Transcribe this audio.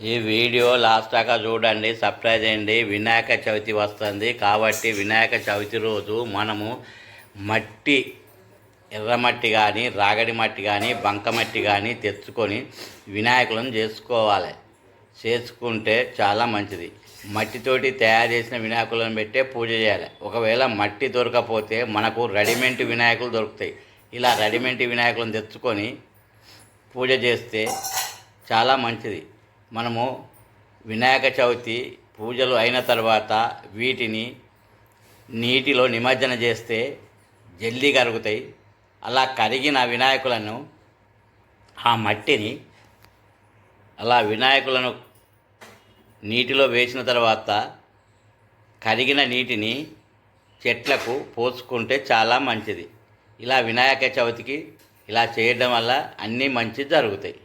ఈ video last దాకా చూడండి, సబ్స్క్రైబ్ చేయండి. వినాయక చవితి వస్తుంది కాబట్టి వినాయక చవితి రోజు మనము మట్టి, ఎర్రమట్టి కానీ, రాగడి మట్టి కానీ, బంకమట్టి కానీ తెచ్చుకొని వినాయకులను చేసుకుంటే చాలా మంచిది. మట్టితోటి తయారు చేసిన వినాయకులను పెట్టే పూజ చేయాలి. ఒకవేళ మట్టి దొరకపోతే మనకు రెడీమేడ్ వినాయకులు దొరుకుతాయి. ఇలా రెడీమేడ్ వినాయకులను తెచ్చుకొని పూజ చేస్తే చాలా మంచిది. మనము వినాయక చవితి పూజలు అయిన తర్వాత వీటిని నీటిలో నిమజ్జనం చేస్తే జల్దీ కరుగుతాయి. అలా కరిగిన వినాయకులను, ఆ మట్టిని వినాయకులను నీటిలో వేసిన తర్వాత కరిగిన నీటిని చెట్లకు పోసుకుంటే చాలా మంచిది. ఇలా వినాయక చవితికి ఇలా చేయడం వల్ల అన్నీ మంచి జరుగుతాయి.